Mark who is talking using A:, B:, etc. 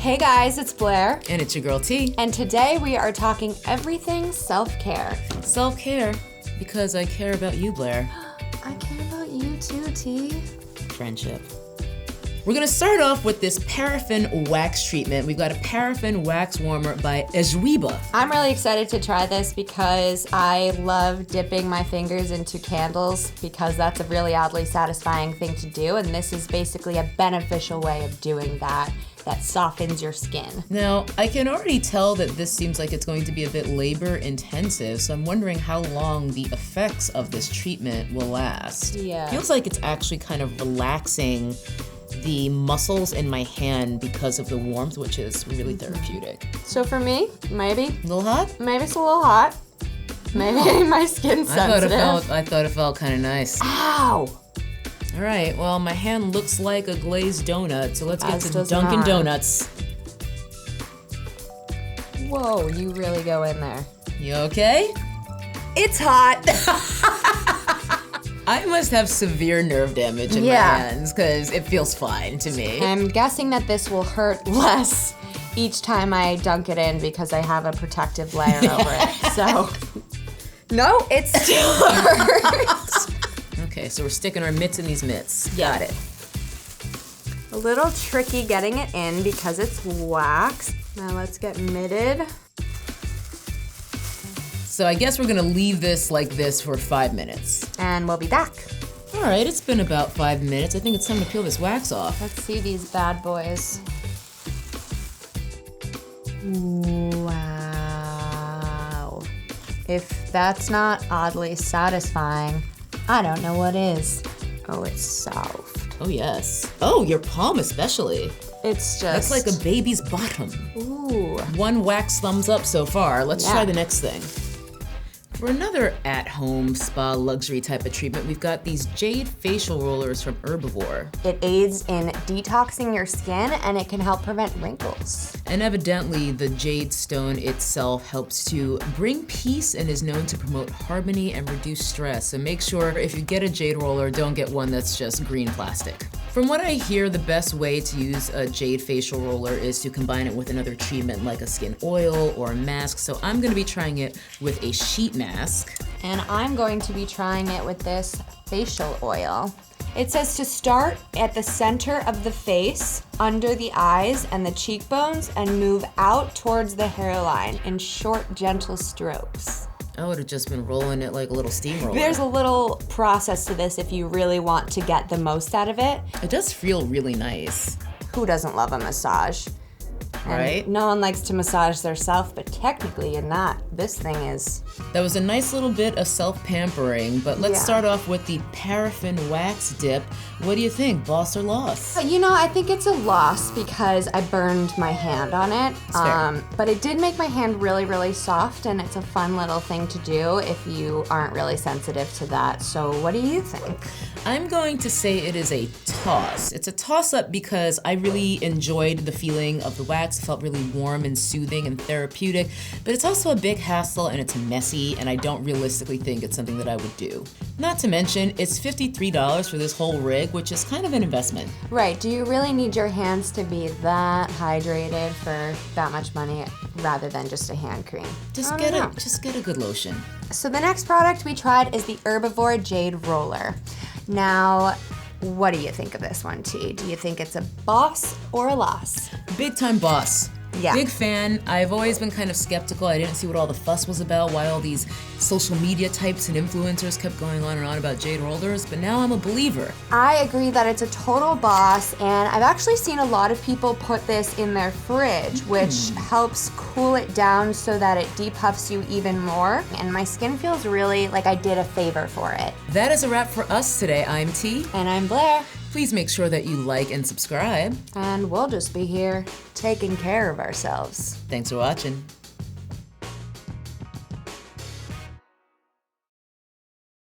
A: Hey guys, it's Blair.
B: And it's your girl T.
A: And today we are talking everything self-care.
B: Self-care, because I care about you, Blair.
A: I care about you too, T.
B: Friendship. We're gonna start off with this paraffin wax treatment. We've got a paraffin wax warmer by Ejwiba.
A: I'm really excited to try this because I love dipping my fingers into candles because that's a really oddly satisfying thing to do, and this is basically a beneficial way of doing that softens your skin.
B: Now, I can already tell that this seems like it's going to be a bit labor intensive, so I'm wondering how long the effects of this treatment will last.
A: Yeah.
B: Feels like it's actually kind of relaxing the muscles in my hand because of the warmth, which is really therapeutic.
A: So for me, maybe.
B: A little hot?
A: Maybe it's a little hot. Maybe my skin's sensitive.
B: I thought it felt kind of nice.
A: Ow!
B: All right, well, my hand looks like a glazed donut, so let's get to Dunkin'
A: mine.
B: Donuts.
A: Whoa, you really go in there.
B: You okay?
A: It's hot.
B: I must have severe nerve damage in my hands, because it feels fine to me.
A: I'm guessing that this will hurt less each time I dunk it in because I have a protective layer over it. So, no, it still hurts.
B: Okay, so we're sticking our mitts in these mitts.
A: Got it. A little tricky getting it in because it's wax. Now let's get mitted.
B: So I guess we're gonna leave this like this for 5 minutes.
A: And we'll be back.
B: All right, it's been about 5 minutes. I think it's time to peel this wax off.
A: Let's see these bad boys. Wow. If that's not oddly satisfying, I don't know what is. Oh, it's soft.
B: Oh, yes. Oh, your palm especially.
A: It's
B: That's
A: just...
B: like a baby's bottom.
A: Ooh.
B: One wax thumbs up so far. Let's try the next thing. For another at-home spa luxury type of treatment, we've got these Jade facial rollers from Herbivore.
A: It aids in detoxing your skin and it can help prevent wrinkles.
B: And evidently, the jade stone itself helps to bring peace and is known to promote harmony and reduce stress. So make sure if you get a jade roller, don't get one that's just green plastic. From what I hear, the best way to use a jade facial roller is to combine it with another treatment like a skin oil or a mask. So I'm gonna be trying it with a sheet mask.
A: And I'm going to be trying it with this facial oil. It says to start at the center of the face, under the eyes and the cheekbones, and move out towards the hairline in short, gentle strokes.
B: I would have just been rolling it like a little steamroller.
A: There's a little process to this if you really want to get the most out of it.
B: It does feel really nice.
A: Who doesn't love a massage?
B: Right?
A: And no one likes to massage theirself, but technically you're not. This thing is...
B: That was a nice little bit of self-pampering, but let's start off with the paraffin wax dip. What do you think, boss or loss?
A: You know, I think it's a loss because I burned my hand on it. But it did make my hand really, really soft, and it's a fun little thing to do if you aren't really sensitive to that. So what do you think?
B: I'm going to say it is a toss. It's a toss-up because I really enjoyed the feeling of the wax. It felt really warm and soothing and therapeutic, but it's also a big hassle and it's messy, and I don't realistically think it's something that I would do. Not to mention, it's $53 for this whole rig, which is kind of an investment.
A: Right, do you really need your hands to be that hydrated for that much money rather than just a hand cream?
B: Just get a good lotion.
A: So the next product we tried is the Herbivore Jade Roller. Now, what do you think of this one, T? Do you think it's a boss or a loss?
B: Big time boss.
A: Yeah.
B: Big fan. I've always been kind of skeptical. I didn't see what all the fuss was about, why all these social media types and influencers kept going on and on about jade rollers, but now I'm a believer.
A: I agree that it's a total boss, and I've actually seen a lot of people put this in their fridge, which helps cool it down so that it depuffs you even more, and my skin feels really like I did a favor for it.
B: That is a wrap for us today. I'm T.
A: And I'm Blair.
B: Please make sure that you like and subscribe.
A: And we'll just be here taking care of ourselves.
B: Thanks for watching.